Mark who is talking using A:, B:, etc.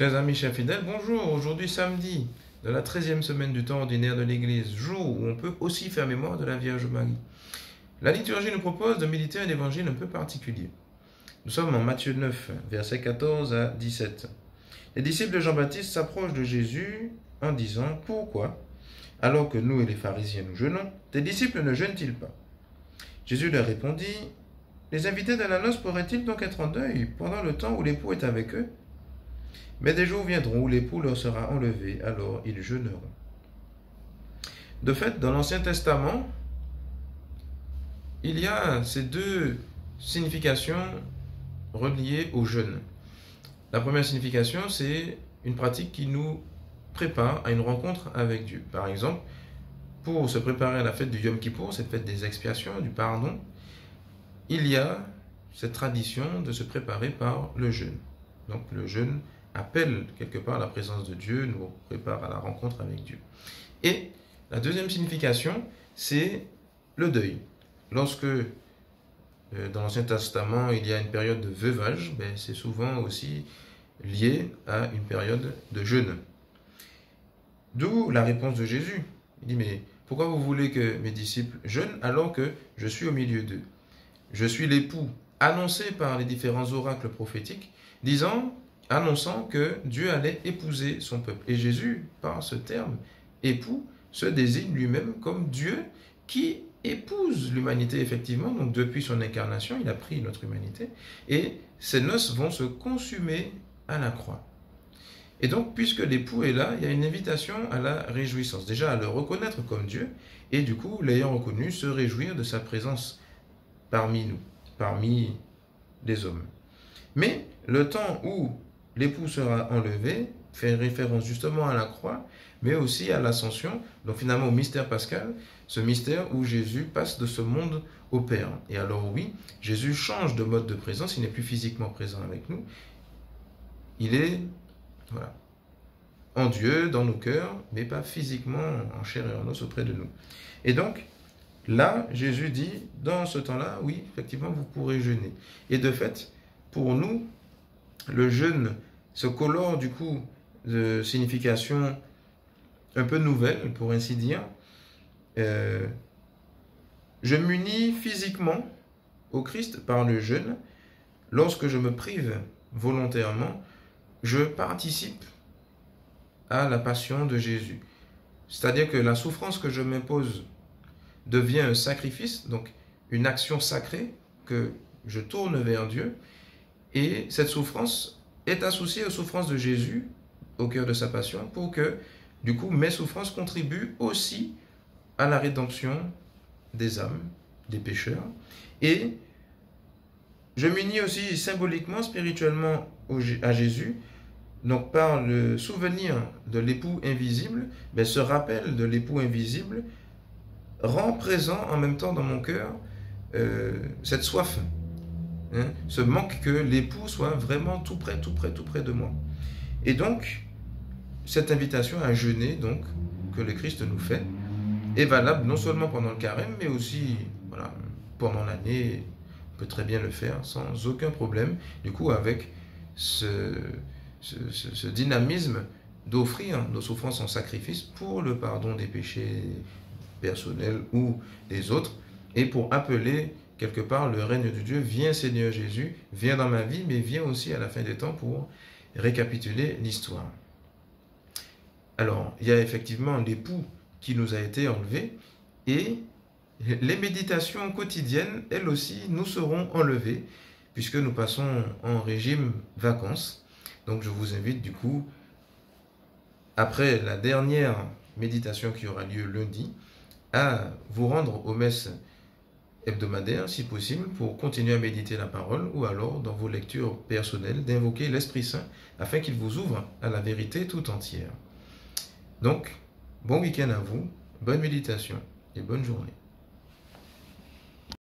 A: Chers amis, chers fidèles, bonjour. Aujourd'hui, samedi de la 13e semaine du temps ordinaire de l'Église, jour où on peut aussi faire mémoire de la Vierge Marie. La liturgie nous propose de méditer un évangile un peu particulier. Nous sommes en Matthieu 9, versets 14 à 17. Les disciples de Jean-Baptiste s'approchent de Jésus en disant « Pourquoi, alors que nous et les pharisiens nous jeûnons, tes disciples ne jeûnent-ils pas ?» Jésus leur répondit « Les invités de la noce pourraient-ils donc être en deuil pendant le temps où l'époux est avec eux ? Mais des jours viendront où l'époux leur sera enlevé, alors ils jeûneront. » De fait, dans l'Ancien Testament, il y a ces deux significations reliées au jeûne. La première signification, c'est une pratique qui nous prépare à une rencontre avec Dieu. Par exemple, pour se préparer à la fête du Yom Kippour, cette fête des expiations, du pardon, il y a cette tradition de se préparer par le jeûne. Donc le jeûne appelle quelque part la présence de Dieu, nous prépare à la rencontre avec Dieu. Et la deuxième signification, c'est le deuil. Lorsque dans l'Ancien Testament, il y a une période de veuvage, c'est souvent aussi lié à une période de jeûne. D'où la réponse de Jésus. Il dit, mais pourquoi vous voulez que mes disciples jeûnent alors que je suis au milieu d'eux? Je suis l'époux annoncé par les différents oracles prophétiques, annonçant que Dieu allait épouser son peuple. Et Jésus, par ce terme, époux, se désigne lui-même comme Dieu qui épouse l'humanité, effectivement. Donc depuis son incarnation, il a pris notre humanité. Et ces noces vont se consumer à la croix. Et donc, puisque l'époux est là, il y a une invitation à la réjouissance. Déjà, à le reconnaître comme Dieu, et du coup, l'ayant reconnu, se réjouir de sa présence parmi nous, parmi les hommes. Mais le temps où l'époux sera enlevé fait référence justement à la croix, mais aussi à l'ascension, donc finalement au mystère pascal, ce mystère où Jésus passe de ce monde au Père. Et alors oui, Jésus change de mode de présence, il n'est plus physiquement présent avec nous, il est en Dieu, dans nos cœurs, mais pas physiquement en chair et en os auprès de nous. Et donc, là, Jésus dit, dans ce temps-là, oui, effectivement, vous pourrez jeûner. Et de fait, pour nous, le jeûne se colore du coup de signification un peu nouvelle, pour ainsi dire. Je m'unis physiquement au Christ par le jeûne. Lorsque je me prive volontairement, je participe à la passion de Jésus. C'est-à-dire que la souffrance que je m'impose devient un sacrifice, donc une action sacrée que je tourne vers Dieu. Et cette souffrance est associée aux souffrances de Jésus au cœur de sa passion pour que, du coup, mes souffrances contribuent aussi à la rédemption des âmes, des pécheurs. Et je m'unis aussi symboliquement, spirituellement à Jésus, donc par le souvenir de l'époux invisible, ce rappel de l'époux invisible rend présent en même temps dans mon cœur cette soif, ce manque que l'époux soit vraiment tout près de moi. Et donc, cette invitation à jeûner donc, que le Christ nous fait est valable non seulement pendant le carême, mais aussi pendant l'année. On peut très bien le faire sans aucun problème, du coup avec ce dynamisme d'offrir nos souffrances en sacrifice pour le pardon des péchés personnels ou des autres, et pour appeler quelque part le règne de Dieu. Viens Seigneur Jésus, viens dans ma vie, mais viens aussi à la fin des temps pour récapituler l'histoire. Alors, il y a effectivement l'époux qui nous a été enlevé, et les méditations quotidiennes, elles aussi, nous seront enlevées, puisque nous passons en régime vacances. Donc je vous invite du coup, après la dernière méditation qui aura lieu lundi, à vous rendre aux messes hebdomadaires, si possible, pour continuer à méditer la parole, ou alors, dans vos lectures personnelles, d'invoquer l'Esprit Saint, afin qu'il vous ouvre à la vérité tout entière. Donc, bon week-end à vous, bonne méditation et bonne journée.